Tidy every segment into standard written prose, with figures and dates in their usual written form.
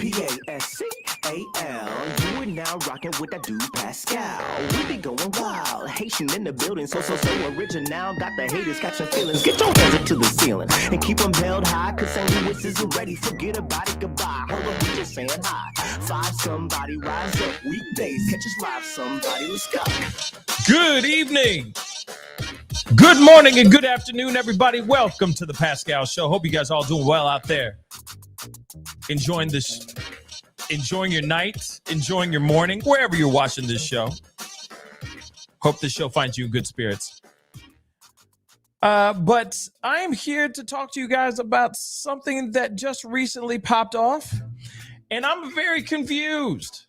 Pascal. You are now rocking with that dude Pascal. We be going wild, Haitian in the building, so original. Got the haters catching feelings. Get your hands up to the ceiling and keep them held high, cause St. Louis isn't ready. Forget about it, goodbye. Hold on, we just saying hi. Five somebody, rise up. Weekdays, catch us live, somebody. Let's go. Good evening. Good morning and good afternoon, everybody. Welcome to the Pascal Show. Hope you guys all doing well out there. Enjoying your night, enjoying your morning, wherever you're watching this show. Hope this show finds you in good spirits. But I am here to talk to you guys about something that just recently popped off, and I'm very confused.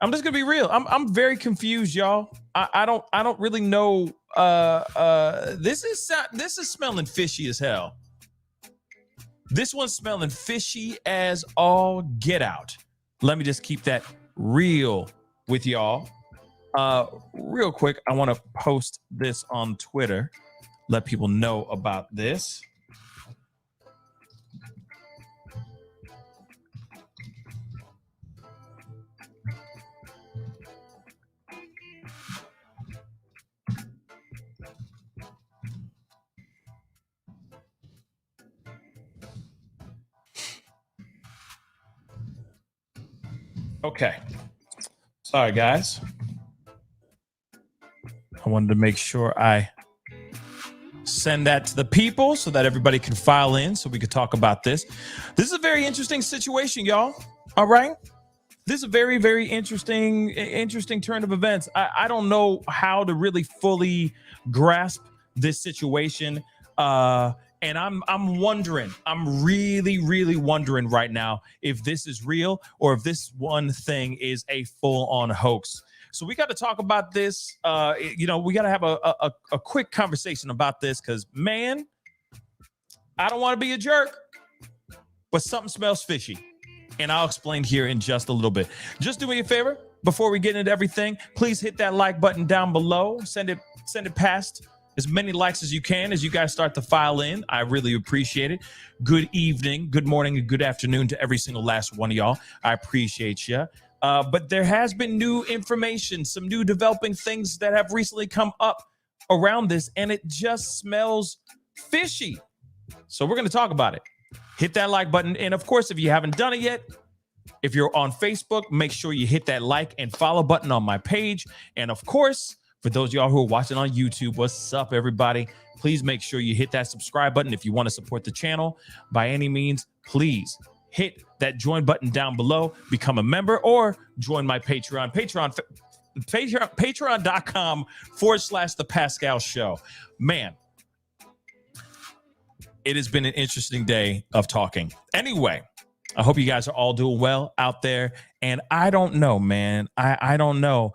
I'm just gonna be real. I'm very confused, y'all. I don't really know. This is smelling fishy as hell. This one's smelling fishy as all get out. Let me just keep that real with y'all. Real quick, I want to post this on Twitter. Let people know about this. Okay. Sorry, guys. I wanted to make sure I send that to the people so that everybody can file in so we could talk about this. This is a very interesting situation, y'all. All right? This is a very, very interesting turn of events. I don't know how to really fully grasp this situation. And I'm wondering, I'm really wondering right now if this is real or if this one thing is a full-on hoax. So we got to talk about this. We got to have a quick conversation about this because, man, I don't want to be a jerk, but something smells fishy. And I'll explain here in just a little bit. Just do me a favor before we get into everything. Please hit that like button down below. Send it past as many likes as you can as you guys start to file in. I really appreciate it. Good evening, good morning, and good afternoon to every single last one of y'all. I appreciate you. But there has been new information, some new developing things that have recently come up around this, and it just smells fishy. So we're going to talk about it. Hit that like button. And of course, if you haven't done it yet, if you're on Facebook, make sure you hit that like and follow button on my page. And of course, for those of y'all who are watching on YouTube, what's up, everybody? Please make sure you hit that subscribe button. If you want to support the channel by any means, please hit that join button down below, become a member, or join my Patreon. Patreon.com/The Pascal Show. Man, it has been an interesting day of talking. Anyway, I hope you guys are all doing well out there. And I don't know, man. I don't know.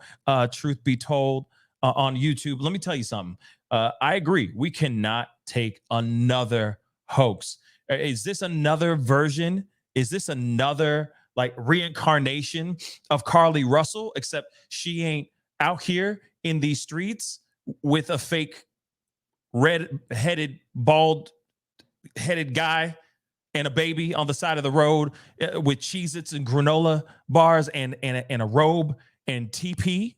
Truth be told, on YouTube, let me tell you something. I agree. We cannot take another hoax. Is this another version? Is this another like reincarnation of Carly Russell, except she ain't out here in these streets with a fake red-headed, bald-headed guy and a baby on the side of the road with Cheez-Its and granola bars and a robe and TP?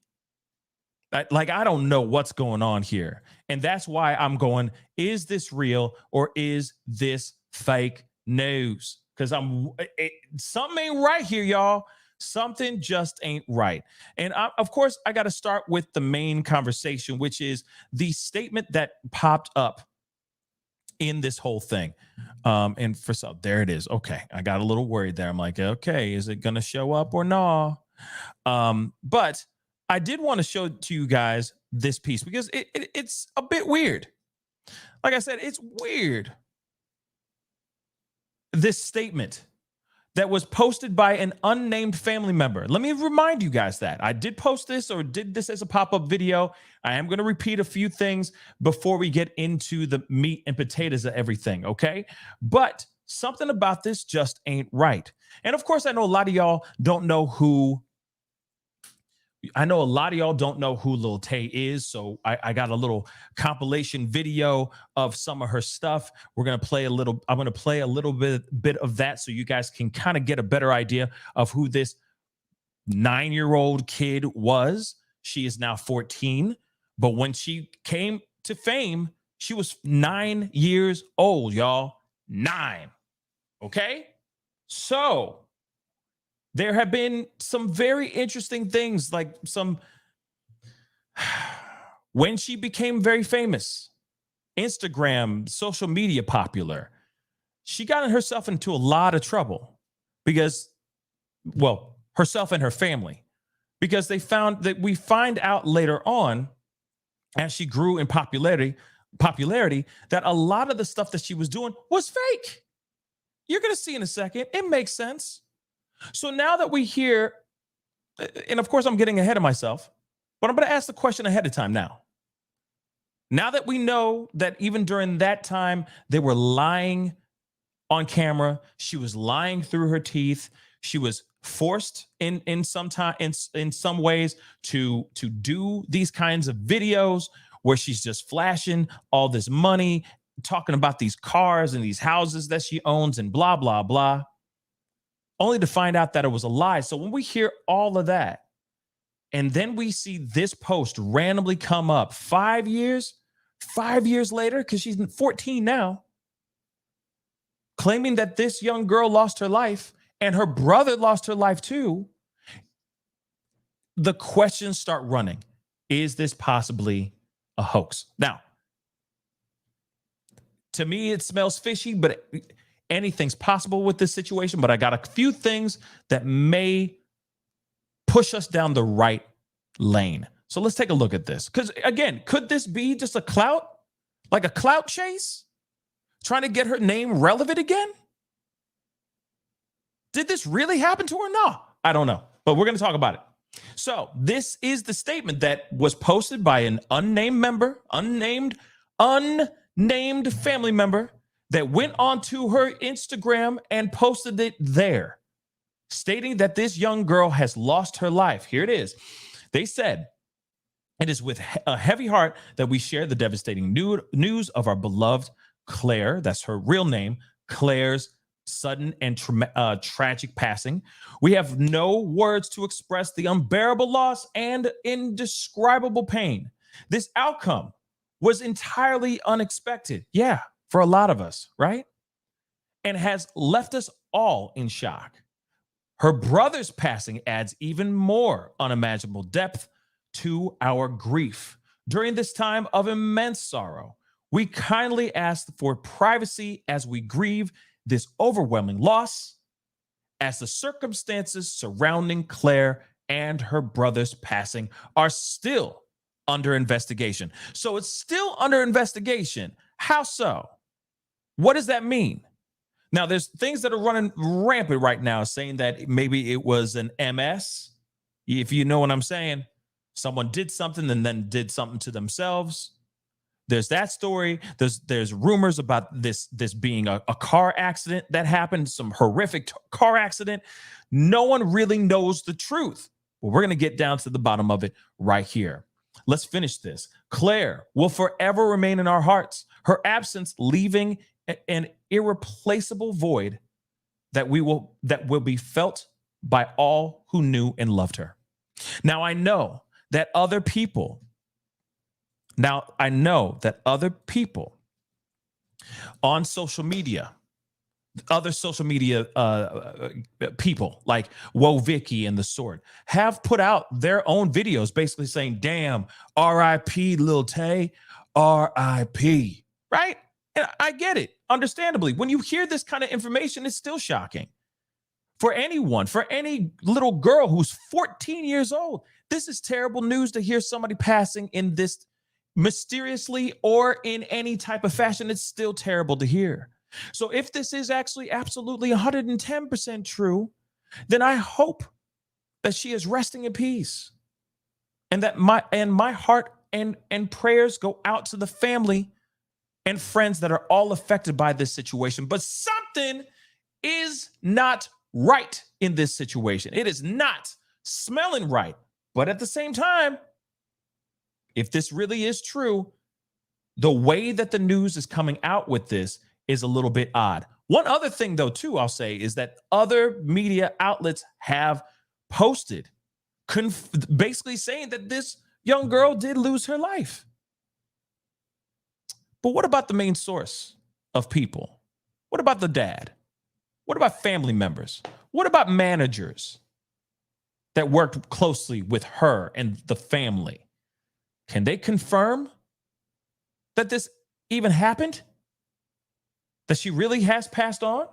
I don't know what's going on here. And that's why I'm going, is this real or is this fake news? Because something ain't right here, y'all. Something just ain't right. And of course, I got to start with the main conversation, which is the statement that popped up in this whole thing. And there it is. Okay. I got a little worried there. I'm like, okay, is it going to show up or no? But I did want to show to you guys this piece because it's a bit weird. Like I said, it's weird. This statement that was posted by an unnamed family member. Let me remind you guys that I did post this or did this as a pop-up video. I am going to repeat a few things before we get into the meat and potatoes of everything, okay? But something about this just ain't right. And of course, I know a lot of y'all don't know who I know a lot of y'all don't know who Lil Tay is, so I got a little compilation video of some of her stuff. I'm gonna play a little bit of that so you guys can kind of get a better idea of who this 9-year-old kid was. She is now 14, but when she came to fame, she was 9 years old, y'all. 9. Okay? So there have been some very interesting things, like when she became very famous, Instagram, social media popular, she got herself into a lot of trouble because, well, herself and her family, because we find out later on, as she grew in popularity, that a lot of the stuff that she was doing was fake. You're going to see in a second. It makes sense. So now that we hear, and of course I'm getting ahead of myself, but I'm going to ask the question ahead of time now. Now that we know that even during that time, they were lying on camera, she was lying through her teeth, she was forced in some ways to do these kinds of videos where she's just flashing all this money, talking about these cars and these houses that she owns and blah, blah, blah, only to find out that it was a lie. So when we hear all of that, and then we see this post randomly come up 5 years later, because she's 14 now, claiming that this young girl lost her life and her brother lost her life too, the questions start running. Is this possibly a hoax? Now, to me, it smells fishy, but anything's possible with this situation. But I got a few things that may push us down the right lane. So let's take a look at this. Because again, could this be just a clout chase? Trying to get her name relevant again? Did this really happen to her? No, I don't know. But we're going to talk about it. So this is the statement that was posted by an unnamed family member that went onto her Instagram and posted it there, stating that this young girl has lost her life. Here it is. They said, "It is with a heavy heart that we share the devastating news of our beloved Claire," that's her real name, Claire's sudden and tragic passing. "We have no words to express the unbearable loss and indescribable pain. This outcome was entirely unexpected." Yeah, for a lot of us, right? "And has left us all in shock. Her brother's passing adds even more unimaginable depth to our grief. During this time of immense sorrow, we kindly ask for privacy as we grieve this overwhelming loss, as the circumstances surrounding Claire and her brother's passing are still under investigation." So it's still under investigation. How so? What does that mean? Now, there's things that are running rampant right now saying that maybe it was an MS. If you know what I'm saying, someone did something and then did something to themselves. There's that story. There's rumors about this being a car accident that happened, some horrific car accident. No one really knows the truth. But we're going to get down to the bottom of it right here. Let's finish this. "Claire will forever remain in our hearts. Her absence leaving an irreplaceable void that will be felt by all who knew and loved her." Now I know that other people on social media, other social media people like Woe Vicky and the sort, have put out their own videos basically saying, "Damn, R.I.P. Lil Tay, R.I.P." Right? And I get it. Understandably, when you hear this kind of information, it's still shocking. For anyone, for any little girl who's 14 years old, this is terrible news to hear somebody passing in this mysteriously or in any type of fashion. It's still terrible to hear. So if this is actually absolutely 110% true, then I hope that she is resting in peace, and that my heart and prayers go out to the family and friends that are all affected by this situation. But something is not right in this situation. It is not smelling right But at the same time, if this really is true, the way that the news is coming out with this is a little bit odd. One other thing, though, too, I'll say is that other media outlets have posted basically saying that this young girl did lose her life. But what about the main source of people? What about the dad? What about family members? What about managers that worked closely with her and the family? Can they confirm that this even happened? That she really has passed on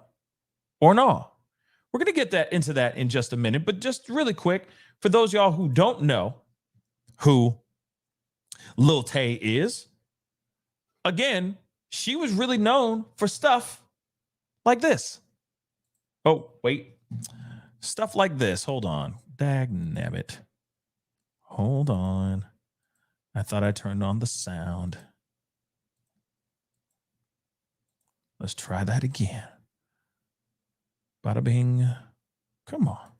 or no? We're going to get into that in just a minute, but just really quick, for those of y'all who don't know who Lil Tay is, again, she was really known for stuff like this. Oh, wait. Stuff like this. Hold on. Dagnabbit. Hold on. I thought I turned on the sound. Let's try that again. Bada bing. Come on.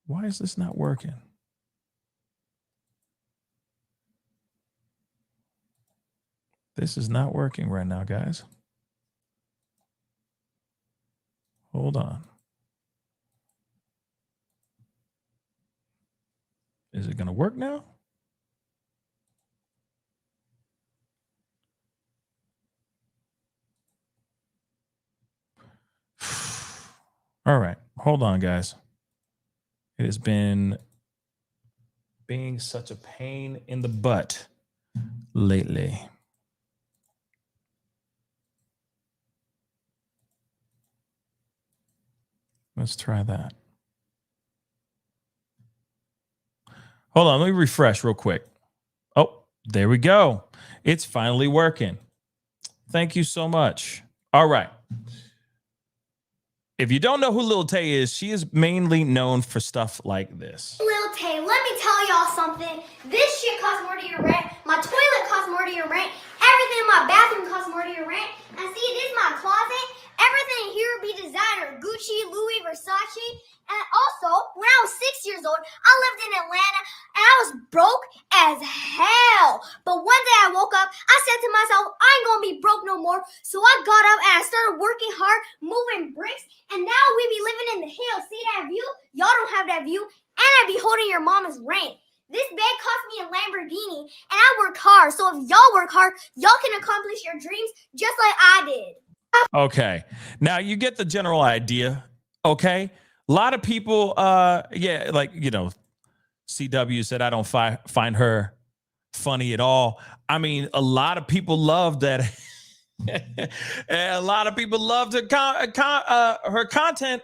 Why is this not working? This is not working right now, guys. Hold on. Is it going to work now? All right. Hold on, guys. It has been being such a pain in the butt lately. Let's try that. Hold on, let me refresh real quick. Oh, there we go. It's finally working. Thank you so much. All right. If you don't know who Lil Tay is, she is mainly known for stuff like this. Lil Tay, let me tell y'all something. This shit costs more to your rent. My toilet costs more to your rent. Everything in my bathroom costs more to your rent. And see, this is my closet. Everything here be designer. Gucci, Louis, Versace. And also, when I was 6 years old, I lived in Atlanta and I was broke as hell. But one day I woke up, I said to myself, I ain't gonna be broke no more. So I got up and I started working hard, moving bricks. And now we be living in the hills. See that view? Y'all don't have that view. And I be holding your mama's rent. This bag cost me a Lamborghini and I worked hard. So if y'all work hard, y'all can accomplish your dreams just like I did. Okay. Now you get the general idea. Okay. A lot of people, yeah, like, you know, CW said, I don't find her funny at all. I mean, a lot of people love that. A lot of people loved her content.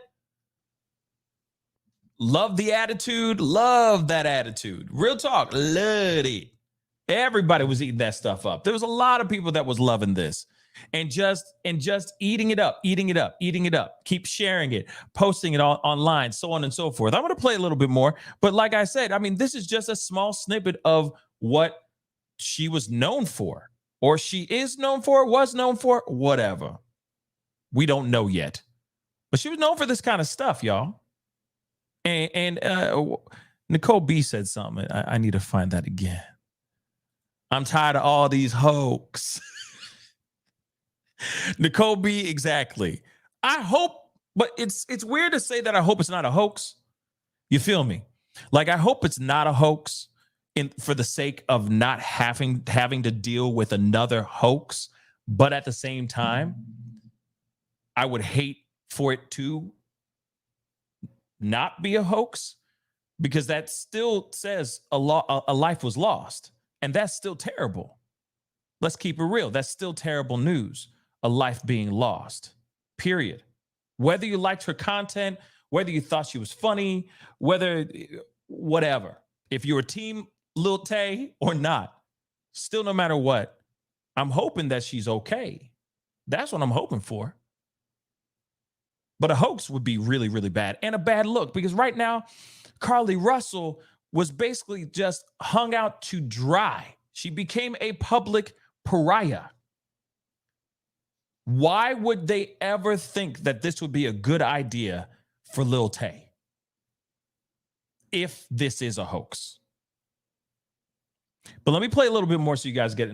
Love the attitude. Love that attitude. Real talk. Love it. Everybody was eating that stuff up. There was a lot of people that was loving this. And just eating it up, keep sharing it, posting it online, so on and so forth. I'm going to play a little bit more, but like I said, I mean, this is just a small snippet of what she was known for, or she is known for, was known for, whatever. We don't know yet, but she was known for this kind of stuff, y'all. And Nicole B said something. I need to find that again. I'm tired of all these hoax. Nicole B, exactly. I hope, but it's weird to say that I hope it's not a hoax. You feel me? Like, I hope it's not a hoax for the sake of not having to deal with another hoax. But at the same time, I would hate for it to not be a hoax, because that still says a life was lost. And that's still terrible. Let's keep it real. That's still terrible news. A life being lost, period. Whether you liked her content, whether you thought she was funny, whatever. If you're a team Lil Tay or not, still, no matter what, I'm hoping that she's okay. That's what I'm hoping for. But a hoax would be really, really bad, and a bad look, because right now, Carly Russell was basically just hung out to dry. She became a public pariah. Why would they ever think that this would be a good idea for Lil Tay? if this is a hoax. But let me play a little bit more so you guys get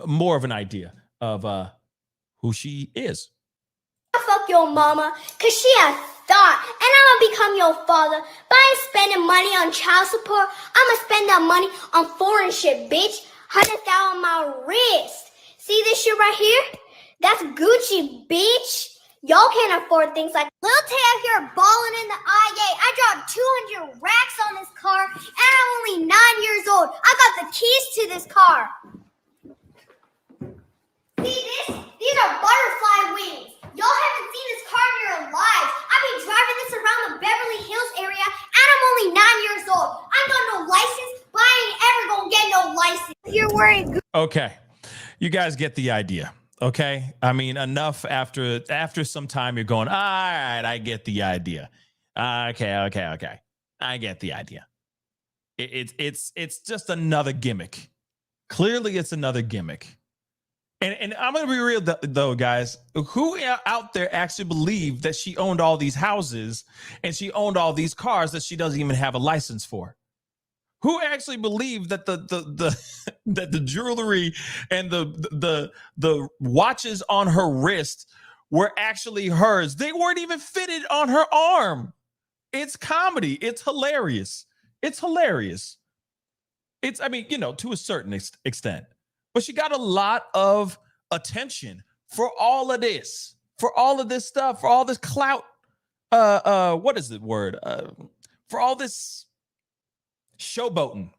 more of an idea of who she is. Fuck your mama, cause she a thought, and I'ma become your father. But I ain't spending money on child support. I'ma spend that money on foreign shit, bitch. 100,000 on my wrist. See this shit right here? That's Gucci, bitch. Y'all can't afford things like Lil Tay out here balling in the IA. I dropped 200 racks on this car, and I'm only 9 years old. I got the keys to this car. See this? These are butterfly wings. Y'all haven't seen this car in your lives. I've been driving this around the Beverly Hills area, and I'm only 9 years old. I ain't got no license, but I ain't ever gonna get no license. You're wearing Okay, you guys get the idea. Okay, I mean, enough. After some time, you're going, all right, I get the idea. Okay, I get the idea. It's just another gimmick. Clearly, it's another gimmick. And I'm gonna be real though, guys. Who out there actually believed that she owned all these houses and she owned all these cars that she doesn't even have a license for? Who actually believed that that the jewelry and the watches on her wrist were actually hers? They weren't even fitted on her arm. It's comedy. It's hilarious. It's hilarious. I mean, to a certain extent. But she got a lot of attention for all of this stuff, for all this clout. What is the word? For all this showboating.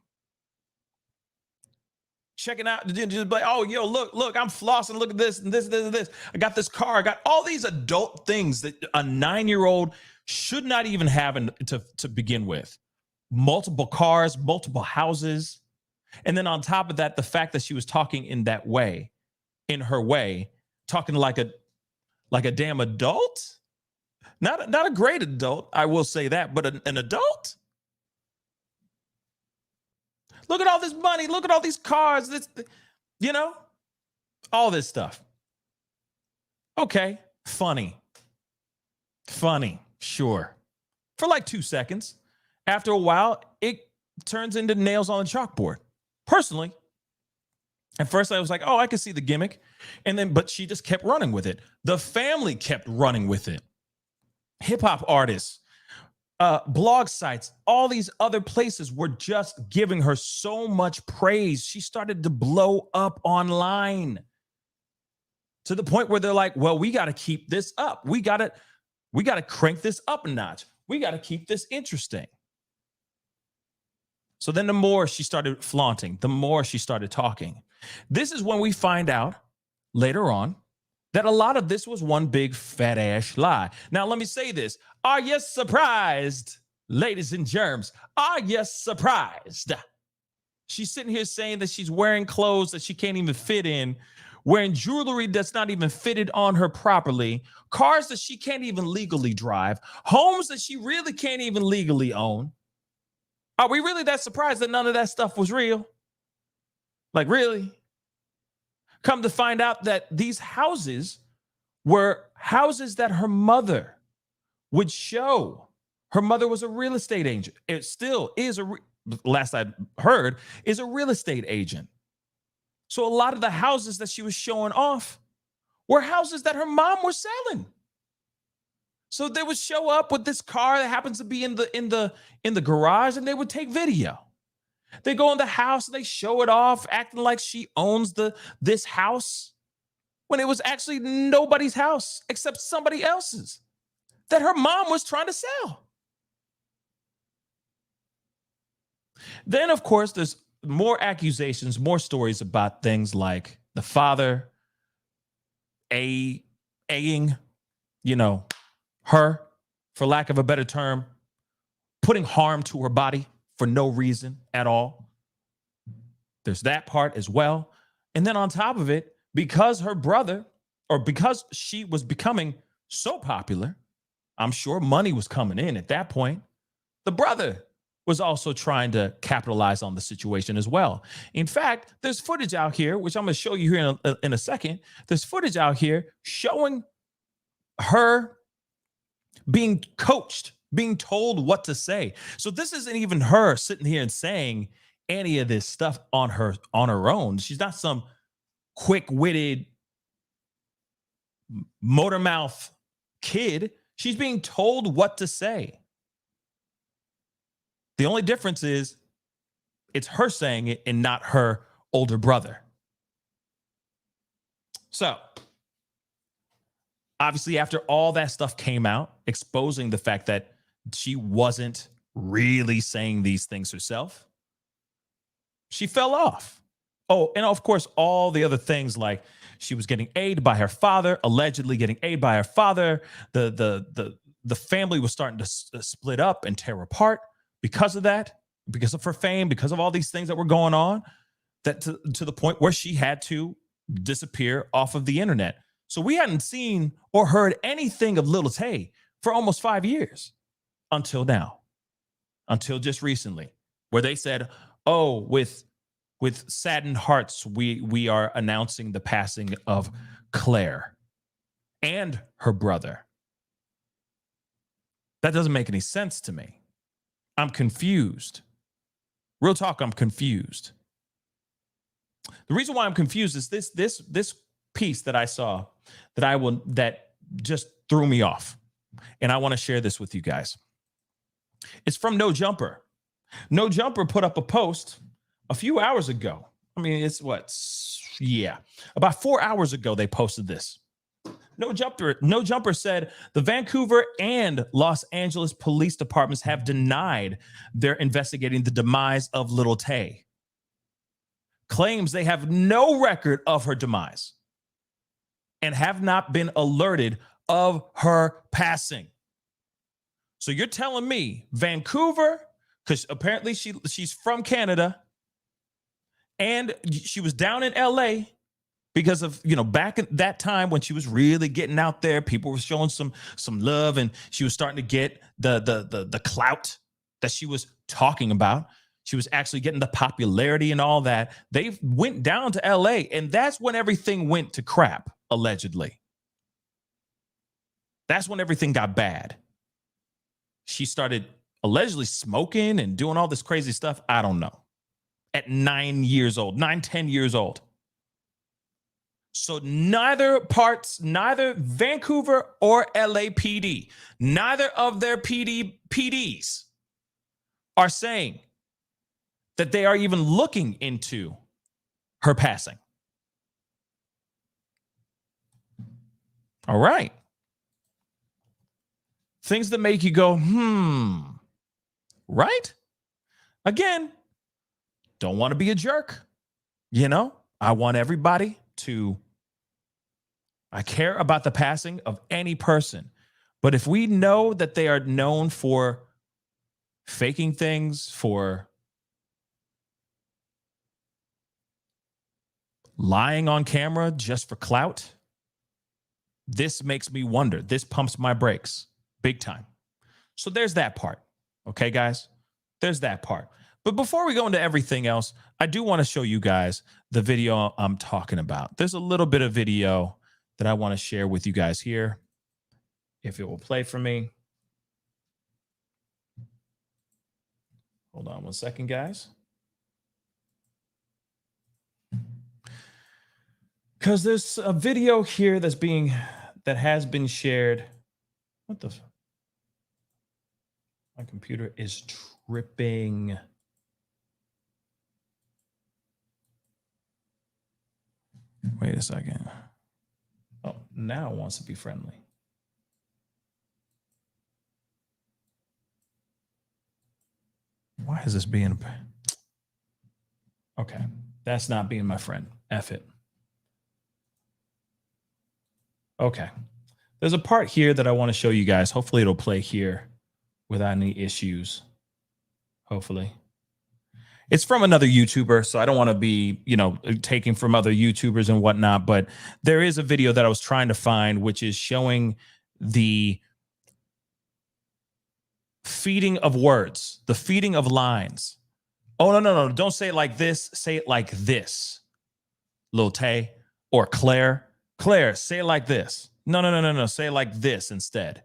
Checking out, just like, oh, yo, look, I'm flossing. Look at this and this and this. I got this car. I got all these adult things that a 9-year-old should not even have to begin with. Multiple cars, multiple houses. And then on top of that, the fact that she was talking in that way, in her way, talking like a damn adult. Not a great adult, I will say that, but an adult. Look at all this money. Look at all these cars. All this stuff. Okay, funny, sure. For like 2 seconds. After a while, it turns into nails on the chalkboard. Personally, at first I was like, oh, I can see the gimmick. But she just kept running with it. The family kept running with it. Hip hop artists, blog sites, all these other places were just giving her so much praise. She started to blow up online to the point where they're like, well, we got to keep this up. We got to crank this up a notch. We got to keep this interesting. So then the more she started flaunting, the more she started talking. This is when we find out later on that a lot of this was one big fat ass lie. Now, let me say this. Are you surprised, ladies and germs? Are you surprised? She's sitting here saying that she's wearing clothes that she can't even fit in, wearing jewelry that's not even fitted on her properly, cars that she can't even legally drive, homes that she really can't even legally own. Are we really that surprised that none of that stuff was real? Like, really? Come to find out that these houses were houses that her mother would show. Her mother was a real estate agent. It still is, last I heard, is a real estate agent. So a lot of the houses that she was showing off were houses that her mom was selling. So they would show up with this car that happens to be in the garage, and they would take video. They go in the house and they show it off, acting like she owns this house, when it was actually nobody's house except somebody else's that her mom was trying to sell. Then, of course, there's more accusations, more stories about things like the father A-ing, her, for lack of a better term, putting harm to her body for no reason at all. There's that part as well. And then on top of it, because her brother, or because she was becoming so popular, I'm sure money was coming in at that point. The brother was also trying to capitalize on the situation as well. In fact, there's footage out here, which I'm going to show you here in a second. There's footage out here showing her being coached being told what to say. So this isn't even her sitting here and saying any of this stuff on her own. She's not some quick-witted motor mouth kid. She's being told what to say. The only difference is it's her saying it and not her older brother. So, obviously, after all that stuff came out, exposing the fact that she wasn't really saying these things herself, she fell off. Oh, and of course, all the other things like she was getting aid by her father, allegedly getting aid by her father. The family was starting to split up and tear apart because of that, because of her fame, because of all these things that were going on, that to the point where she had to disappear off of the internet. So we hadn't seen or heard anything of Lil Tay for almost 5 years until now, until just recently, where they said, oh, with saddened hearts, we are announcing the passing of Claire and her brother. That doesn't make any sense to me. I'm confused. Real talk, I'm confused. The reason why I'm confused is this piece that I saw that just threw me off. And I want to share this with you guys. It's from No Jumper. No Jumper put up a post a few hours ago. I mean, it's about 4 hours ago they posted this. No Jumper said the Vancouver and Los Angeles police departments have denied they're investigating the demise of Lil Tay. Claims they have no record of her demise and have not been alerted of her passing. So you're telling me Vancouver, because apparently she's from Canada, and she was down in LA because of, back at that time when she was really getting out there, people were showing some love, and she was starting to get the clout that she was talking about. She was actually getting the popularity and all that. They went down to LA, and that's when everything went to crap, allegedly. That's when everything got bad. She started allegedly smoking and doing all this crazy stuff. I don't know. At 10 years old. So neither Vancouver or LAPD, neither of their PDs are saying that they are even looking into her passing. All right. Things that make you go, right? Again, don't want to be a jerk. I want everybody I care about the passing of any person. But if we know that they are known for faking things, for lying on camera just for clout, this makes me wonder. This pumps my brakes big time. So there's that part. Okay, guys? There's that part. But before we go into everything else, I do want to show you guys the video I'm talking about. There's a little bit of video that I want to share with you guys here, if it will play for me. Hold on one second, guys. Because there's a video here that has been shared. What the? My computer is tripping. Wait a second. Oh, now it wants to be friendly. Why is this being? Okay, that's not being my friend. F it. Okay. There's a part here that I want to show you guys. Hopefully it'll play here without any issues. Hopefully. It's from another YouTuber, so I don't want to be, taking from other YouTubers and whatnot, but there is a video that I was trying to find, which is showing the feeding of words, the feeding of lines. Oh, no. Don't say it like this. Say it like this. Lil Tay or Claire. Claire, say it like this. No. Say it like this instead.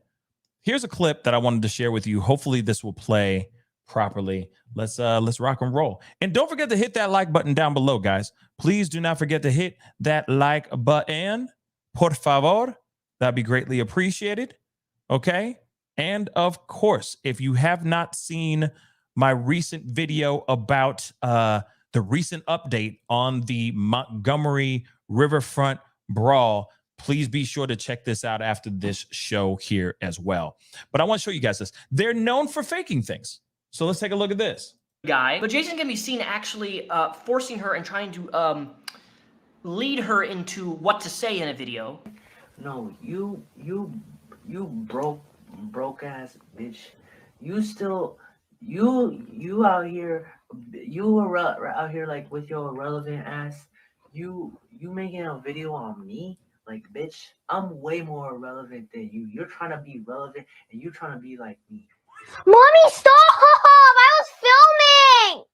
here's a clip that I wanted to share with you. Hopefully this will play properly. Let's rock and roll. And don't forget to hit that like button down below, guys. Please do not forget to hit that like button. Por favor. That'd be greatly appreciated. Okay. And of course, if you have not seen my recent video about the recent update on the Montgomery Riverfront brawl, please be sure to check this out after this show here as well. But I want to show you guys this. They're known for faking things. So let's take a look at this. Guy, but Jason can be seen actually forcing her and trying to lead her into what to say in a video. No, you broke ass bitch. You still you out here out here like with your irrelevant ass. You making a video on me? Like, bitch, I'm way more irrelevant than you. You're trying to be relevant and you're trying to be like me. Mommy, stop! I was filming!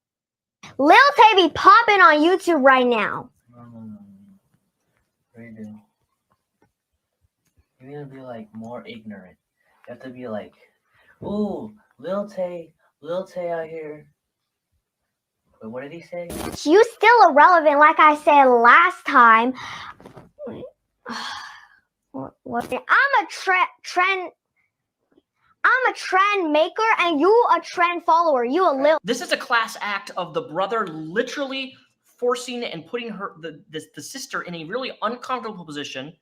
Lil Tay be popping on YouTube right now. No. Redo. You need to be like more ignorant. You have to be like, ooh, Lil Tay out here. But what did he say? You still irrelevant, like I said last time. What? I'm a trend maker and you a trend follower. You a Lil. This is a class act of the brother literally forcing and putting her the sister in a really uncomfortable position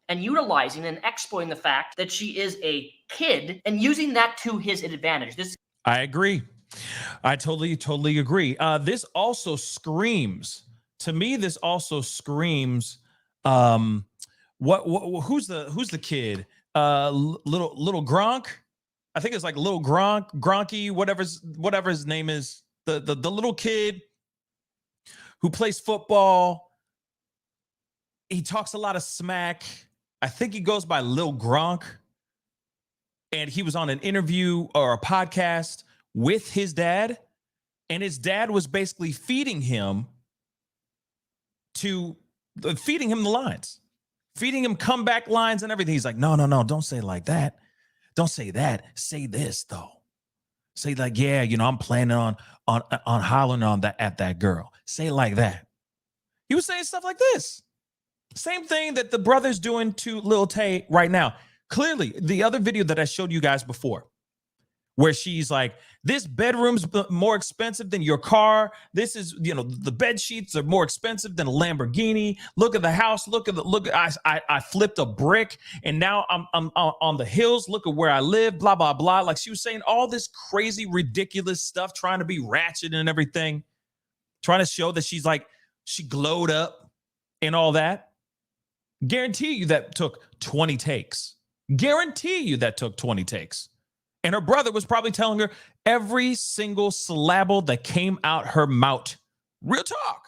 and utilizing and exploiting the fact that she is a kid and using that to his advantage. I agree. I totally agree. This also screams to me. This also screams. Who's the kid? Little Gronk. I think it's like Little Gronky, whatever his name is. The little kid who plays football. He talks a lot of smack. I think he goes by Lil Gronk. And he was on an interview or a podcast with his dad. And his dad was basically feeding him the lines, feeding him comeback lines and everything. He's like, no, don't say it like that. Don't say that. Say this, though. Say like, yeah, I'm planning on hollering on that at that girl. Say it like that. He was saying stuff like this. Same thing that the brother's doing to Lil Tay right now. Clearly, the other video that I showed you guys before, where she's like, this bedroom's more expensive than your car. This is, the bed sheets are more expensive than a Lamborghini. Look at the house. I flipped a brick and now I'm on the hills. Look at where I live, blah, blah, blah. Like she was saying all this crazy, ridiculous stuff, trying to be ratchet and everything, trying to show that she's like, she glowed up and all that. Guarantee you that took 20 takes. Guarantee you that took 20 takes. And her brother was probably telling her every single syllable that came out her mouth. Real talk.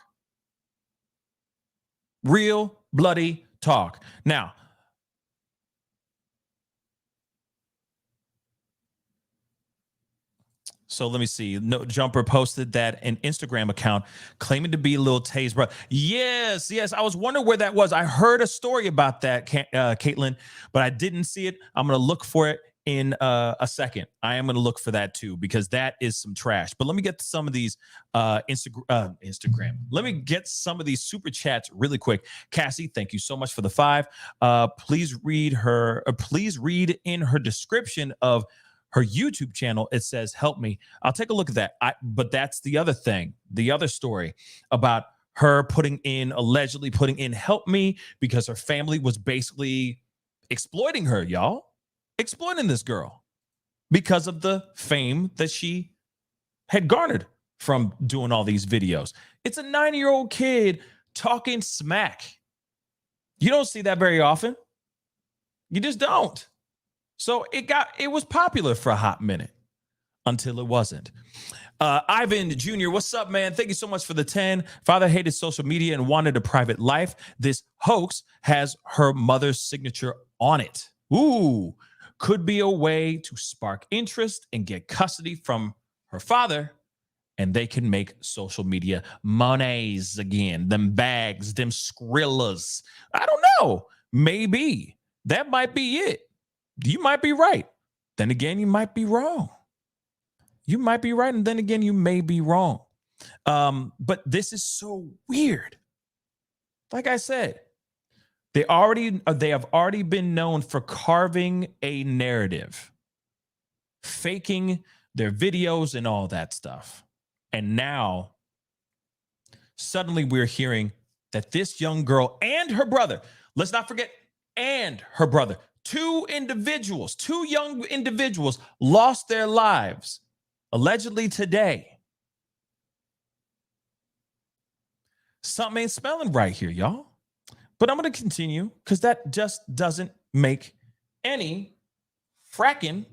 Real bloody talk. Now, so let me see. No Jumper posted that an Instagram account claiming to be Lil Tay's brother. Yes. I was wondering where that was. I heard a story about that, Caitlin, but I didn't see it. I'm going to look for it in a second. I am going to look for that too, because that is some trash. But let me get some of these Instagram. Let me get some of these super chats really quick. Cassie, thank you so much for the 5. Please read in her description of her YouTube channel, it says, help me. I'll take a look at that. But that's the other thing, the other story about her allegedly putting in help me because her family was basically exploiting her, y'all. Exploiting this girl because of the fame that she had garnered from doing all these videos. It's a 9-year-old kid talking smack. You don't see that very often. You just don't. So it was popular for a hot minute until it wasn't. Ivan Jr., what's up, man? Thank you so much for the 10. Father hated social media and wanted a private life. This hoax has her mother's signature on it. Ooh, could be a way to spark interest and get custody from her father, and they can make social media monies again. Them bags, them skrillas. I don't know. Maybe that might be it. You might be right. Then again, you might be wrong. You might be right, and then again, you may be wrong. But this is so weird. Like I said, they have already been known for carving a narrative, faking their videos and all that stuff. And now, suddenly we're hearing that this young girl and her brother, let's not forget, and her brother, two young individuals lost their lives, allegedly today. Something ain't smelling right here, y'all. But I'm going to continue because that just doesn't make any fracking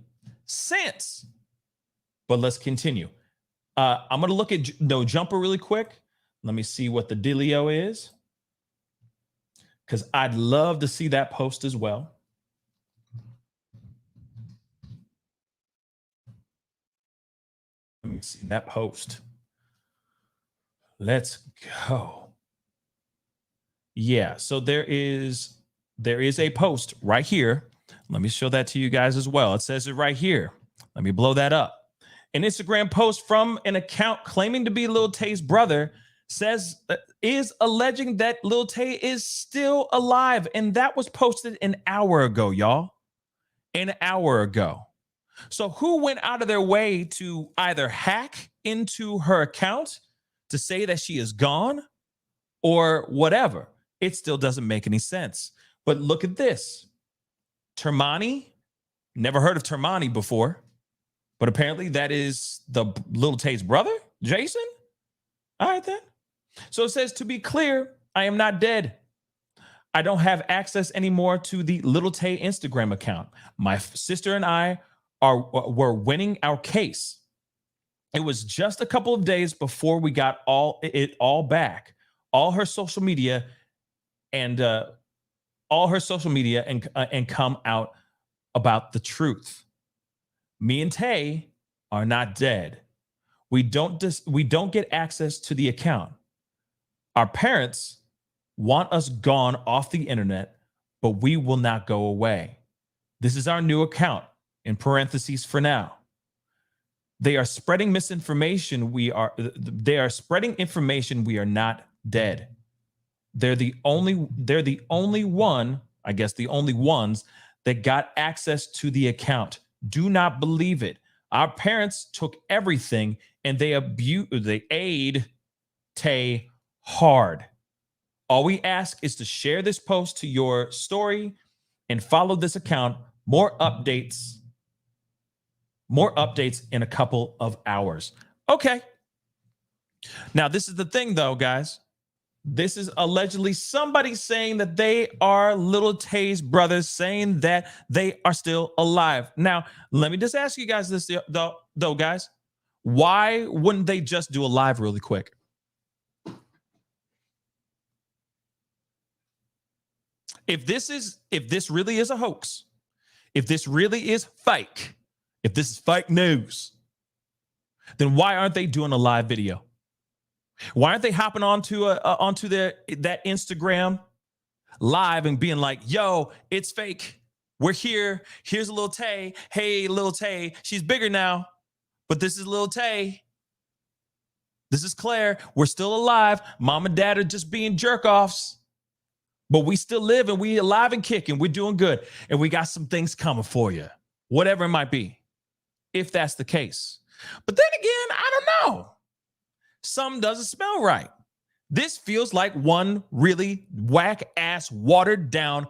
sense. But let's continue. I'm going to look at No Jumper really quick. Let me see what the dealio is, because I'd love to see that post as well. Let me see that post. Let's go. Yeah, so there is a post right here. Let me show that to you guys as well. It says it right here. Let me blow that up. An Instagram post from an account claiming to be Lil Tay's brother is alleging that Lil Tay is still alive. And that was posted an hour ago, y'all. An hour ago. So who went out of their way to either hack into her account to say that she is gone or whatever? It still doesn't make any sense. But look at this. Termani, never heard of Termani before, but apparently that is the Lil Tay's brother, Jason. All right, then. So it says, to be clear, I am not dead. I don't have access anymore to the Lil Tay Instagram account. My sister and I were winning our case. It was just a couple of days before we got it all back. All her social media and come out about the truth. Me and Tay are not dead. We don't get access to the account. Our parents want us gone off the internet, but we will not go away. This is our new account, in parentheses for now. They are spreading misinformation. They are spreading information. We are not dead. They're the only one, I guess the only ones that got access to the account. Do not believe it. Our parents took everything and they aid Tay hard. All we ask is to share this post to your story and follow this account. More updates in a couple of hours. Okay. Now, this is the thing, though, guys. This is allegedly somebody saying that they are Lil Tay's brothers, saying that they are still alive. Now, let me just ask you guys this, though, guys. Why wouldn't they just do a live really quick? If this really is a hoax, if this really is fake, if this is fake news, then why aren't they doing a live video? Why aren't they hopping onto that Instagram live and being like, yo, it's fake. We're here. Here's Lil Tay. Hey, Lil Tay. She's bigger now, but this is Lil Tay. This is Claire. We're still alive. Mom and dad are just being jerk-offs. But we still live and we alive and kicking. We're doing good. And we got some things coming for you. Whatever it might be. If that's the case. But then again, I don't know. Something doesn't smell right. This feels like one really whack-ass, watered-down,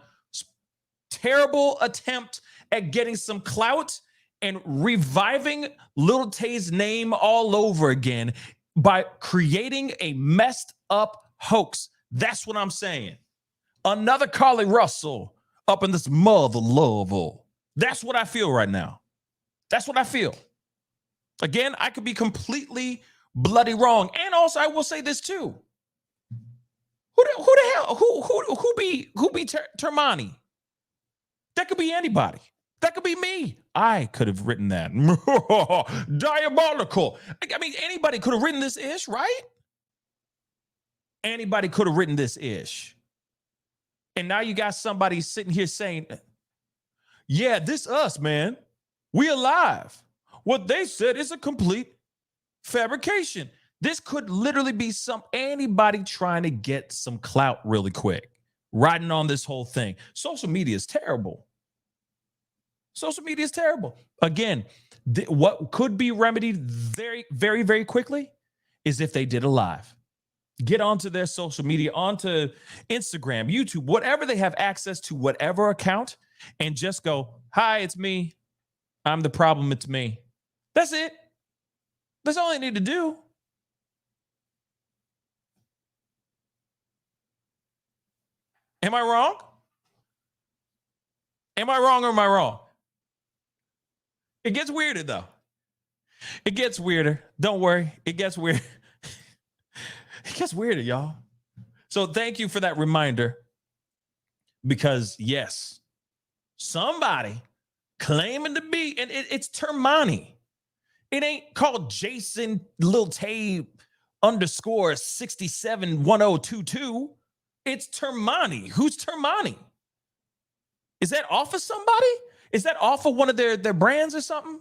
terrible attempt at getting some clout and reviving Lil Tay's name all over again by creating a messed up hoax. That's what I'm saying. Another Carly Russell up in this mother level. That's what I feel right now. That's what I feel. Again, I could be completely bloody wrong. And also, I will say this too. Who the hell? Who be Termani? That could be anybody. That could be me. I could have written that. Diabolical. I mean, anybody could have written this ish, right? Anybody could have written this ish. And now you got somebody sitting here saying, yeah, this us, man. We alive. What they said is a complete fabrication. This could literally be anybody trying to get some clout really quick, riding on this whole thing. Social media is terrible. Social media is terrible. Again, what could be remedied very, very, very quickly is if they did a live. Get onto their social media, onto Instagram, YouTube, whatever they have access to, whatever account, and just go, hi, it's me. I'm the problem. It's me. That's it. That's all they need to do. Am I wrong? Am I wrong or am I wrong? It gets weirder, though. It gets weirder. Don't worry. It gets weird. It gets weirder, y'all. So thank you for that reminder. Because, yes, somebody claiming to be, and it's Termani. It ain't called Jason Lil Tay _671022. It's Termani. Who's Termani? Is that off of somebody? Is that off of one of their brands or something?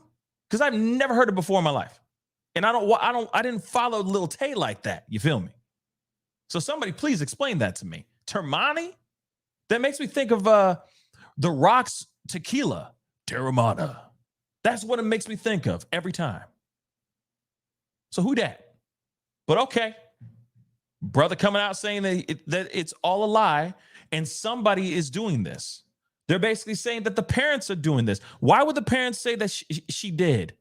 Because I've never heard it before in my life. And I didn't follow Lil Tay like that. You feel me? So somebody please explain that to me. Termani? That makes me think of The Rock's tequila, Terramana. That's what it makes me think of every time. So who that? But okay. Brother coming out saying that it's all a lie and somebody is doing this. They're basically saying that the parents are doing this. Why would the parents say that she did?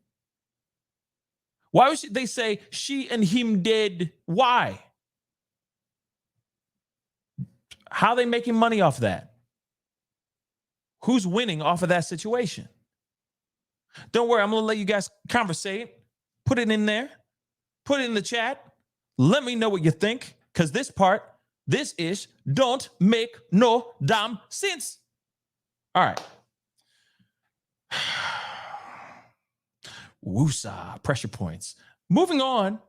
Why would they say she and him did? Why? How are they making money off that? Who's winning off of that situation? Don't worry, I'm going to let you guys conversate. Put it in there. Put it in the chat. Let me know what you think, because this ish don't make no damn sense. All right. Woosah, pressure points. Moving on.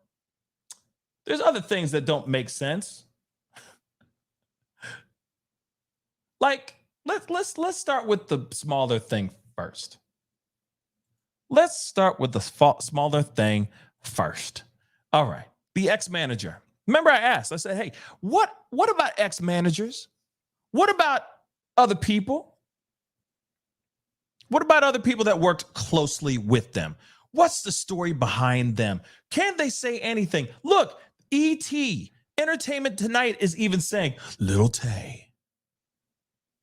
There's other things that don't make sense. Like, let's start with the smaller thing first. Let's start with the smaller thing first. All right. The ex-manager. Remember I asked, I said, hey, what about ex-managers? What about other people? What about other people that worked closely with them? What's the story behind them? Can they say anything? Look, E.T. Entertainment Tonight is even saying, Lil Tay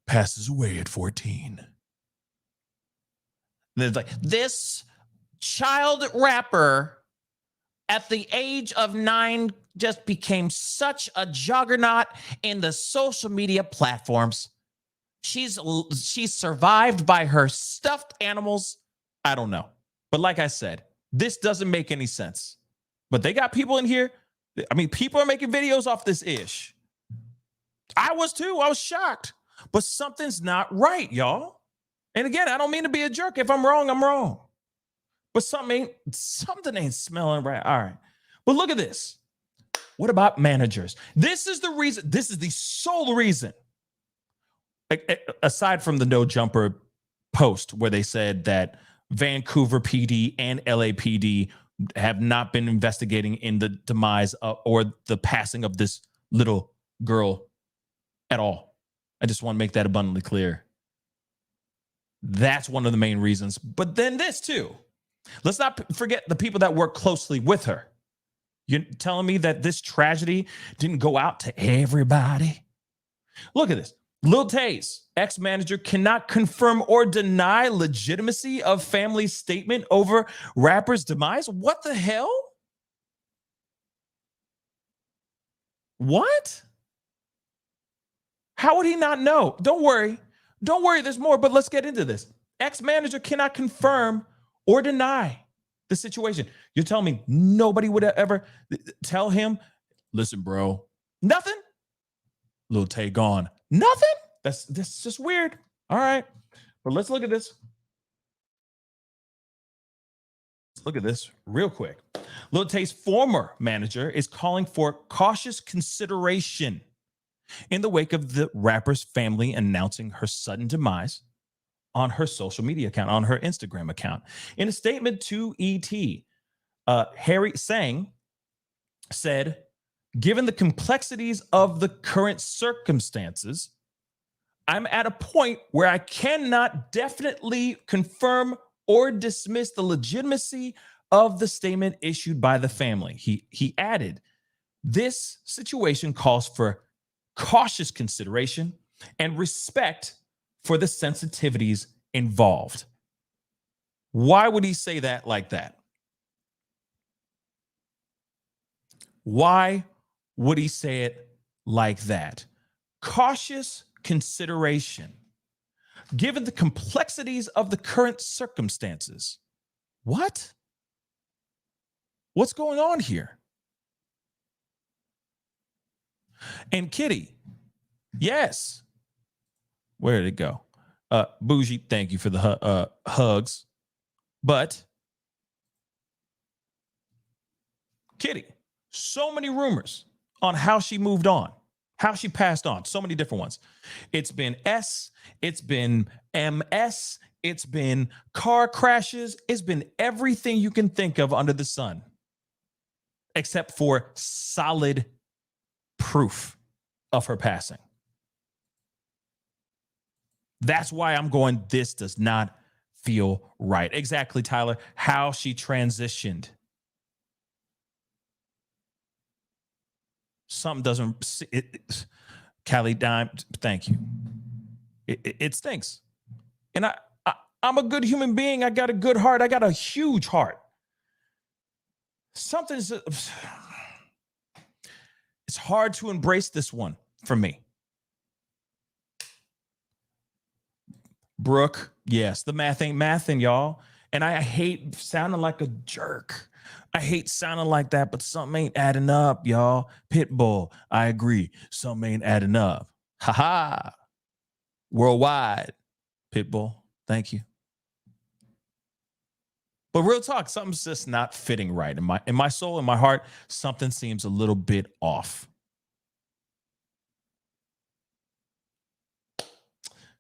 passes away at 14. And it's like, this child rapper at the age of 9 just became such a juggernaut in the social media platforms. She's survived by her stuffed animals. I don't know. But like I said, this doesn't make any sense. But they got people in here. I mean, people are making videos off this ish. I was too. I was shocked. But something's not right, y'all. And again, I don't mean to be a jerk. If I'm wrong, I'm wrong. But something ain't smelling right. All right. But look at this. What about managers? This is the reason. This is the sole reason. Aside from the no jumper post where they said that Vancouver PD and LAPD have not been investigating in the demise or the passing of this little girl at all. I just want to make that abundantly clear. That's one of the main reasons. But then this too. Let's not forget the people that work closely with her. You're telling me that this tragedy didn't go out to everybody? Look at this. Lil Tay's ex-manager cannot confirm or deny legitimacy of family's statement over rapper's demise. What the hell? What? How would he not know? Don't worry. Don't worry, there's more, but let's get into this. Ex-manager cannot confirm or deny the situation. You're telling me nobody would ever tell him, listen, bro, nothing? Lil Tay gone. Nothing? That's just weird. All right. But let's look at this. Let's look at this real quick. Lil Tay's former manager is calling for cautious consideration in the wake of the rapper's family announcing her sudden demise. on her social media account, on her Instagram account. In a statement to ET, Harry Sang said, given the complexities of the current circumstances, I'm at a point where I cannot definitely confirm or dismiss the legitimacy of the statement issued by the family. He added, this situation calls for cautious consideration and respect for the sensitivities involved. Why would he say that like that? Why would he say it like that? Cautious consideration. Given the complexities of the current circumstances. What? What's going on here? And Kitty, yes. Where did it go? Bougie, thank you for the hugs. But Kitty, so many rumors on how she moved on, how she passed on, so many different ones. It's been S, it's been MS, it's been car crashes, it's been everything you can think of under the sun, except for solid proof of her passing. That's why I'm going, this does not feel right. Exactly, Tyler, how she transitioned. Something doesn't, Callie Dime, thank you. It stinks. And I'm a good human being. I got a good heart. I got a huge heart. It's hard to embrace this one for me. Brooke, yes, the math ain't mathin', y'all. And I hate sounding like a jerk. I hate sounding like that, but something ain't adding up, y'all. Pitbull, I agree. Something ain't adding up. Ha-ha. Worldwide. Pitbull, thank you. But real talk, something's just not fitting right. In my soul, in my heart, something seems a little bit off.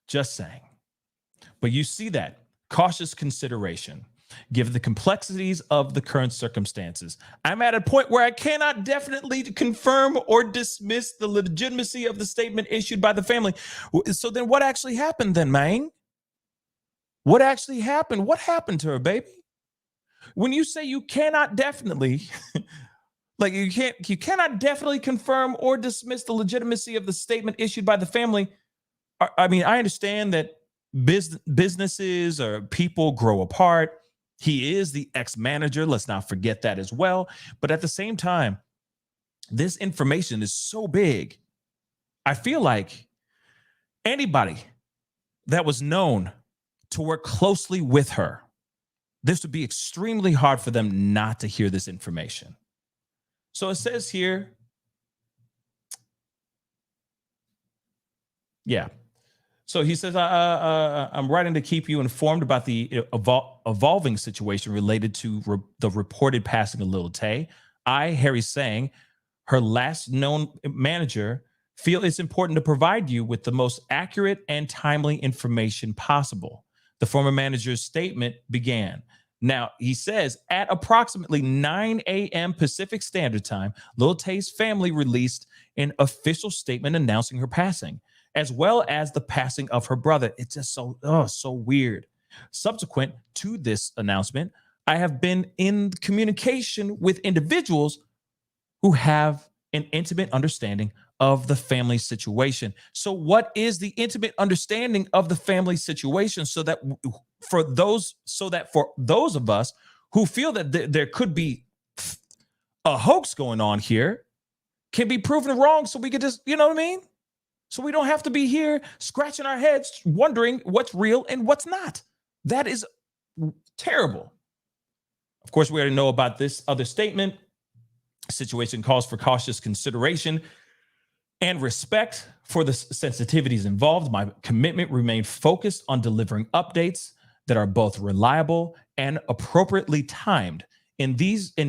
Just saying. But you see that cautious consideration, given the complexities of the current circumstances. I'm at a point where I cannot definitely confirm or dismiss the legitimacy of the statement issued by the family. So then what actually happened then, man? What actually happened? What happened to her, baby? When you say you cannot definitely, like you cannot definitely confirm or dismiss the legitimacy of the statement issued by the family. I mean, I understand that businesses or people grow apart. He is the ex-manager. Let's not forget that as well. But at the same time, this information is so big. I feel like anybody that was known to work closely with her, this would be extremely hard for them not to hear this information. So it says here, yeah. So he says, I'm writing to keep you informed about the evolving situation related to the reported passing of Lil Tay. I, Harry Sang, her last known manager, feel it's important to provide you with the most accurate and timely information possible. The former manager's statement began. Now, he says, at approximately 9 a.m. Pacific Standard Time, Lil Tay's family released an official statement announcing her passing, as well as the passing of her brother. It's just so weird. Subsequent to this announcement, I have been in communication with individuals who have an intimate understanding of the family situation. So what is the intimate understanding of the family situation so that for those of us who feel that there could be a hoax going on here can be proven wrong so we could just, you know what I mean? So we don't have to be here scratching our heads wondering what's real and what's not. That is terrible. Of course, we already know about this other statement. Situation calls for cautious consideration and respect for the sensitivities involved. My commitment remained focused on delivering updates that are both reliable and appropriately timed. In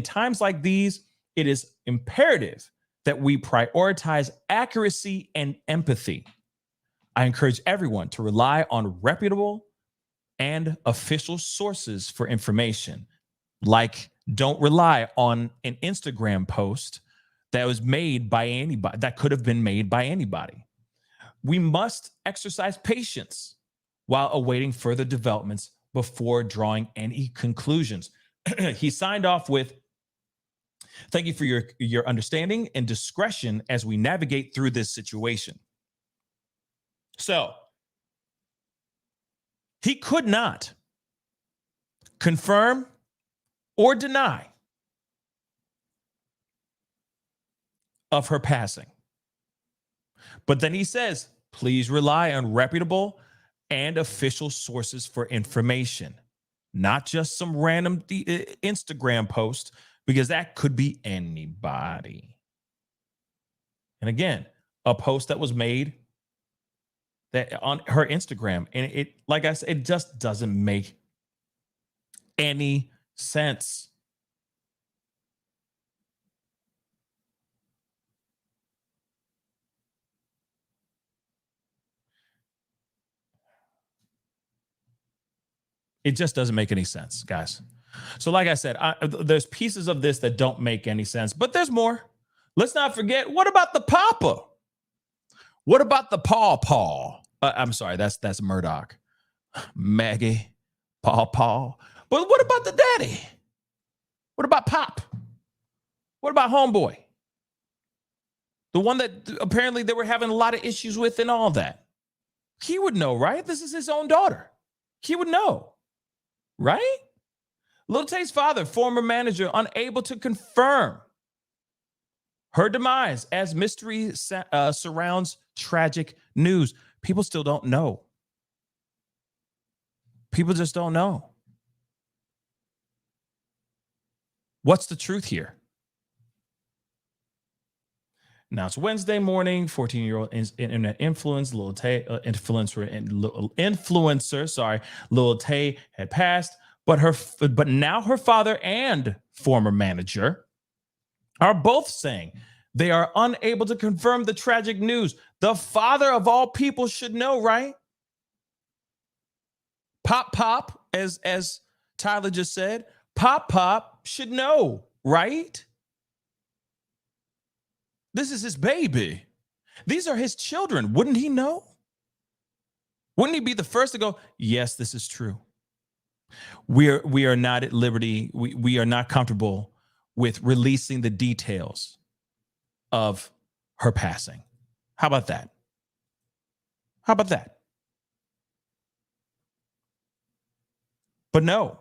times like these, it is imperative that we prioritize accuracy and empathy. I encourage everyone to rely on reputable and official sources for information. Like, don't rely on an Instagram post that was made by anybody, that could have been made by anybody. We must exercise patience while awaiting further developments before drawing any conclusions. He signed off with, "Thank you for your understanding and discretion as we navigate through this situation." So he could not confirm or deny of her passing. But then he says, please rely on reputable and official sources for information, not just some random Instagram post, because that could be anybody. And again, a post that was made that on her Instagram, and it, like I said, it just doesn't make any sense. It just doesn't make any sense, guys. So like I said, there's pieces of this that don't make any sense, but there's more. Let's not forget, what about the papa? What about the paw? I'm sorry, that's Murdoch. Maggie, paw. But what about the daddy? What about Pop? What about homeboy? The one that apparently they were having a lot of issues with and all that. He would know, right? This is his own daughter. He would know, right? Lil Tay's father, former manager, unable to confirm her demise as mystery surrounds tragic news. People still don't know. People just don't know. What's the truth here? Now it's Wednesday morning. 14-year-old internet influencer Lil Tay had passed, but now her father and former manager are both saying they are unable to confirm the tragic news. The father of all people should know, right? Pop, as Tyler just said, Pop should know, right? This is his baby. These are his children. Wouldn't he know? Wouldn't he be the first to go, yes, this is true? We are not at liberty. We are not comfortable with releasing the details of her passing. How about that? How about that? But no,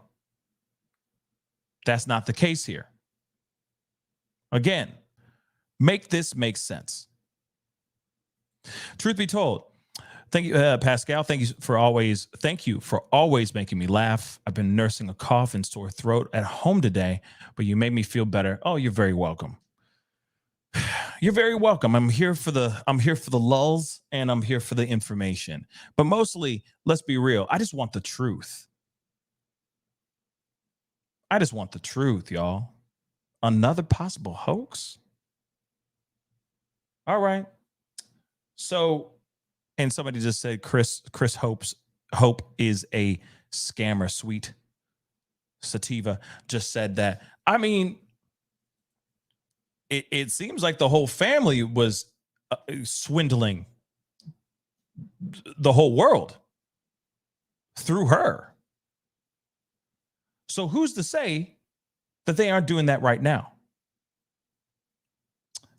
that's not the case here. Again, make this make sense. Truth be told, thank you, Pascal. Thank you for always making me laugh. I've been nursing a cough and sore throat at home today, but you made me feel better. Oh, you're very welcome. You're very welcome. I'm here for the lulls, and I'm here for the information. But mostly, let's be real. I just want the truth. I just want the truth, y'all. Another possible hoax? All right. So, and somebody just said Chris Hope is a scammer. Sweet Sativa just said that. I mean, it seems like the whole family was swindling the whole world through her. So who's to say that they aren't doing that right now?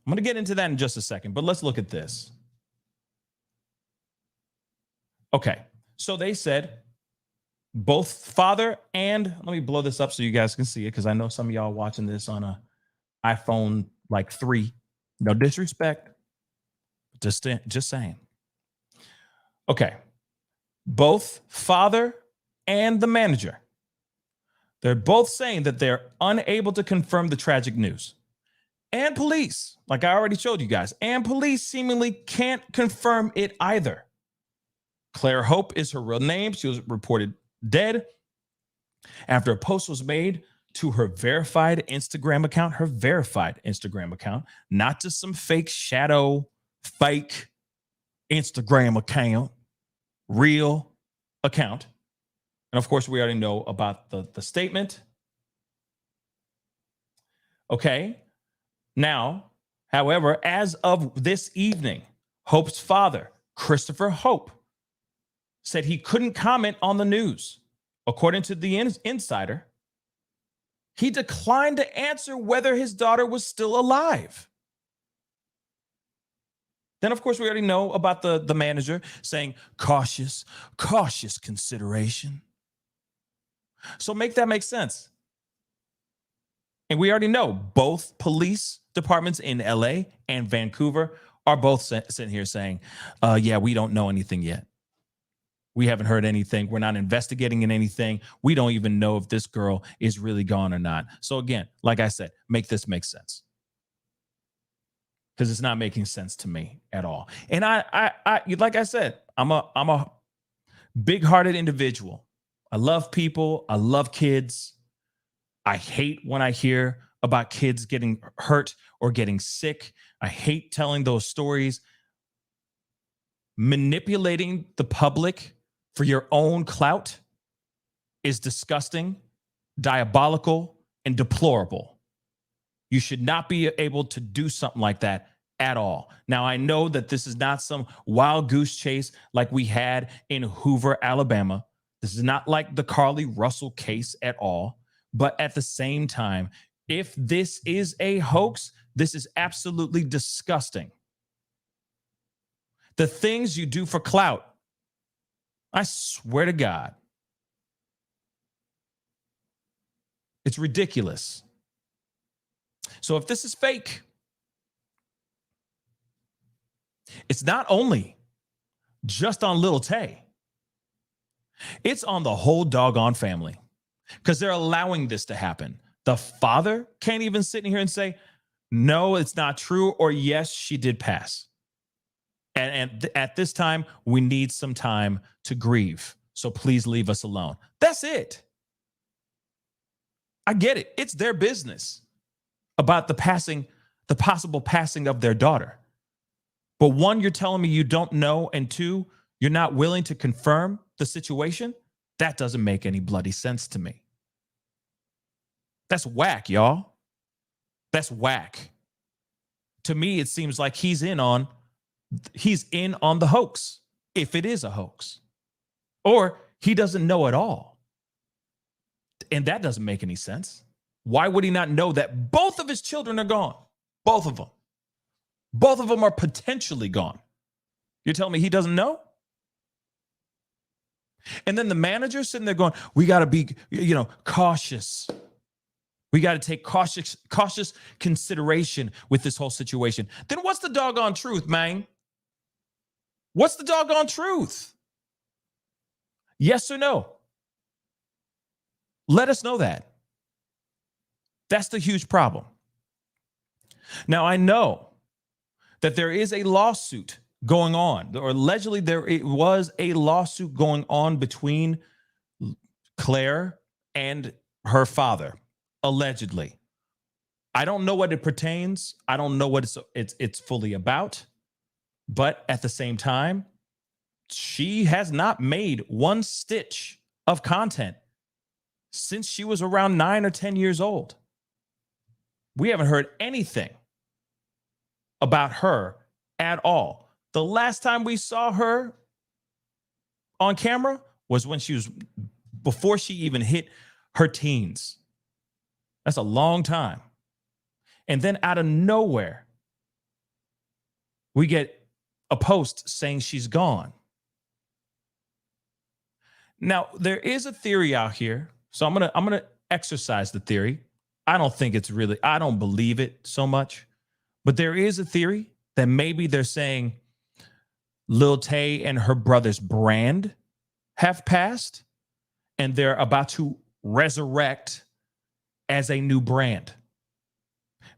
I'm going to get into that in just a second, but let's look at this. Okay, so they said both father and, let me blow this up so you guys can see it, because I know some of y'all watching this on a iPhone like 3. No disrespect, just saying. Okay, both father and the manager, they're both saying that they're unable to confirm the tragic news. And police, like I already showed you guys, and police seemingly can't confirm it either. Claire Hope is her real name. She was reported dead after a post was made to her verified Instagram account, not just some fake Instagram account, real account. And of course, we already know about the statement. Okay. Now, however, as of this evening, Hope's father, Christopher Hope, said he couldn't comment on the news. According to the insider, he declined to answer whether his daughter was still alive. Then, of course, we already know about the manager saying cautious consideration. So make that make sense. And we already know both police departments in LA and Vancouver are both sitting here saying, yeah, we don't know anything yet. We haven't heard anything. We're not investigating in anything. We don't even know if this girl is really gone or not. So again, like I said, make this make sense. Because it's not making sense to me at all. And I like I said, I'm a big-hearted individual. I love people. I love kids. I hate when I hear about kids getting hurt or getting sick. I hate telling those stories. Manipulating the public for your own clout is disgusting, diabolical, and deplorable. You should not be able to do something like that at all. Now, I know that this is not some wild goose chase like we had in Hoover, Alabama. This is not like the Carly Russell case at all. But at the same time, if this is a hoax, this is absolutely disgusting. The things you do for clout, I swear to God, it's ridiculous. So if this is fake, it's not only just on Lil Tay, it's on the whole doggone family, because they're allowing this to happen. The father can't even sit in here and say, no, it's not true, or yes, she did pass. And at this time, we need some time to grieve. So please leave us alone. That's it. I get it. It's their business about the possible passing of their daughter. But one, you're telling me you don't know, and two, you're not willing to confirm the situation. That doesn't make any bloody sense to me. That's whack, y'all. That's whack. To me, it seems like he's in on the hoax, if it is a hoax, or he doesn't know at all. And that doesn't make any sense. Why would he not know that both of his children are gone? Both of them. Both of them are potentially gone. You're telling me he doesn't know? And then the manager sitting there going, we got to be, cautious. We got to take cautious consideration with this whole situation. Then what's the doggone truth, man? What's the doggone truth? Yes or no? Let us know that. That's the huge problem. Now, I know that there is a lawsuit going on, or allegedly it was a lawsuit going on between Claire and her father, allegedly. I don't know what it pertains. I don't know what it's fully about. But at the same time, she has not made one stitch of content since she was around 9 or 10 years old. We haven't heard anything about her at all. The last time we saw her on camera was before she even hit her teens. That's a long time. And then out of nowhere, we get a post saying she's gone. Now, there is a theory out here. So I'm gonna exercise the theory. I don't believe it so much. But there is a theory that maybe they're saying Lil Tay and her brother's brand have passed, and they're about to resurrect as a new brand.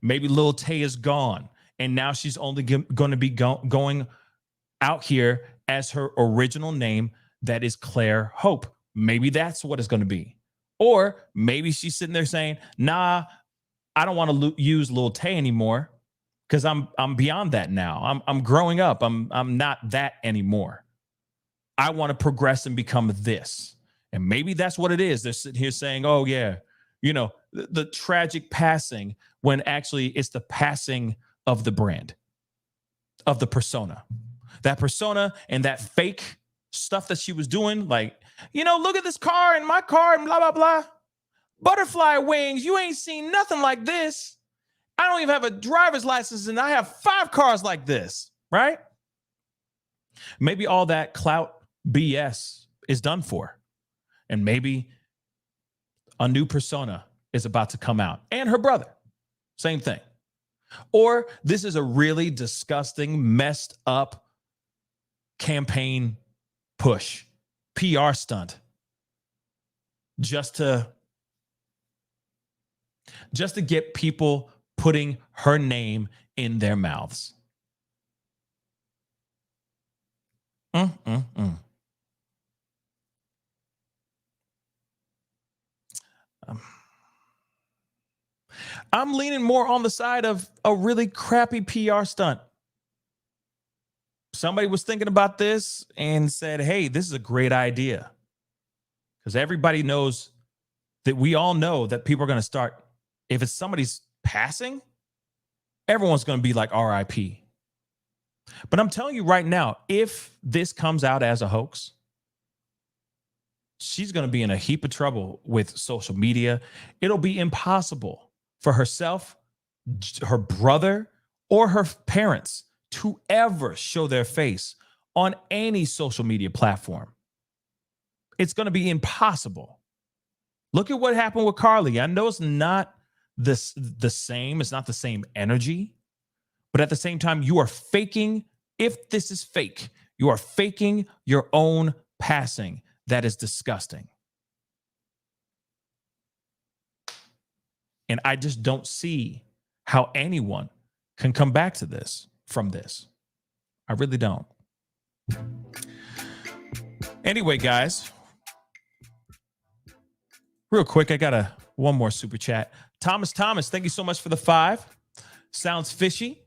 Maybe Lil Tay is gone, and now she's only going to be going out here as her original name, that is Claire Hope. Maybe that's what it's going to be. Or maybe she's sitting there saying, nah, I don't want to use Lil Tay anymore because I'm beyond that now. I'm growing up. I'm not that anymore. I want to progress and become this. And maybe that's what it is. They're sitting here saying, oh, yeah, you know, the tragic passing, when actually it's the passing of the brand, of the persona. That persona and that fake stuff that she was doing, like, you know, look at this car and my car and blah, blah, blah. Butterfly wings. You ain't seen nothing like this. I don't even have a driver's license and I have 5 cars like this, right? Maybe all that clout BS is done for. And maybe a new persona is about to come out. And her brother, same thing. Or this is a really disgusting, messed up campaign push, PR stunt, just to get people putting her name in their mouths. I'm leaning more on the side of a really crappy PR stunt. Somebody was thinking about this and said, hey, this is a great idea. Because everybody knows that we all know that people are going to start, if it's somebody's passing, everyone's going to be like RIP. But I'm telling you right now, if this comes out as a hoax, she's going to be in a heap of trouble with social media. It'll be impossible for herself, her brother, or her parents to ever show their face on any social media platform. It's going to be impossible. Look at what happened with Carly. I know it's not the same. It's not the same energy. But at the same time, you are faking, if this is fake, you are faking your own passing. That is disgusting. And I just don't see how anyone can come back to this from this. I really don't. Anyway, guys, real quick, I got one more super chat. Thomas, thank you so much for the 5. Sounds fishy.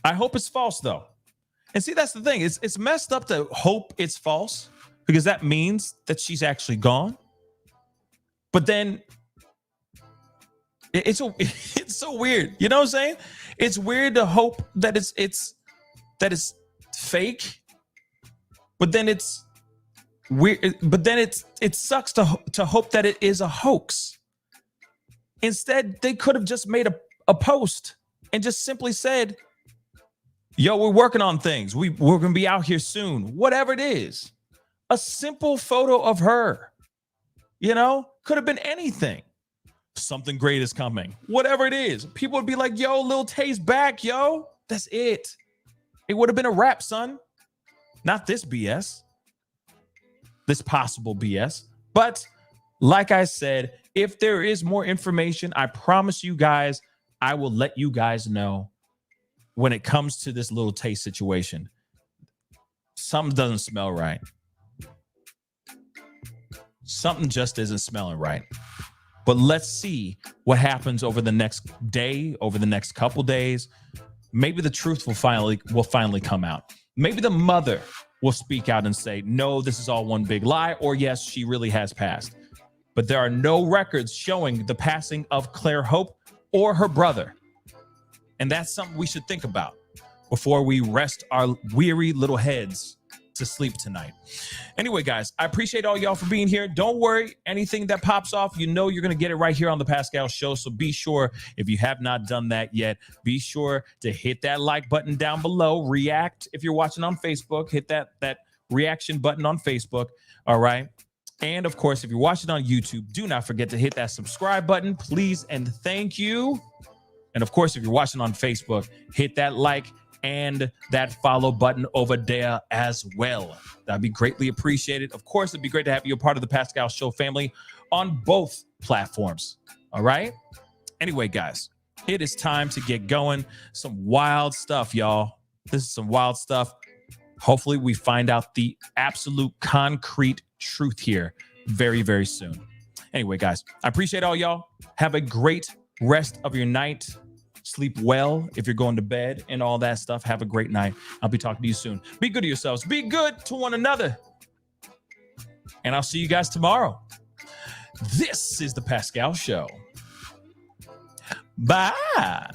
I hope it's false, though. And see, that's the thing. It's messed up to hope it's false, because that means that she's actually gone. But then it's so weird. You know what I'm saying? It's weird to hope that it's fake, but then it's weird. But then it sucks to hope that it is a hoax. Instead, they could have just made a post and just simply said, yo, we're working on things. We're going to be out here soon. Whatever it is. A simple photo of her, you know, could have been anything. Something great is coming. Whatever it is. People would be like, yo, Lil Tay's back, yo. That's it. It would have been a wrap, son. Not this BS. This possible BS. But like I said, if there is more information, I promise you guys, I will let you guys know when it comes to this Lil Tay situation. Something doesn't smell right. Something just isn't smelling right. But let's see what happens over the next day, over the next couple days. Maybe the truth will finally come out. Maybe the mother will speak out and say, no, this is all one big lie, or yes, she really has passed. But there are no records showing the passing of Claire Hope or her brother. And that's something we should think about before we rest our weary little heads to sleep tonight. Anyway, guys, I appreciate all y'all for being here. Don't worry, anything that pops off, you know you're going to get it right here on The Pascal Show. So be sure, if you have not done that yet, be sure to hit that like button down below. React if you're watching on Facebook. Hit that reaction button on Facebook. All right. And of course, if you're watching on YouTube, do not forget to hit that subscribe button, please and thank you. And of course, if you're watching on Facebook, hit that like and that follow button over there as well. That'd be greatly appreciated. Of course, it'd be great to have you a part of the Pascal Show family on both platforms. All right. Anyway, guys, it is time to get going. Some wild stuff, y'all. This is some wild stuff. Hopefully we find out the absolute concrete truth here very, very soon. Anyway, guys, I appreciate all y'all. Have a great rest of your night. Sleep well if you're going to bed and all that stuff. Have a great night. I'll be talking to you soon. Be good to yourselves. Be good to one another. and I'll see you guys tomorrow. This is the Pascal Show. Bye.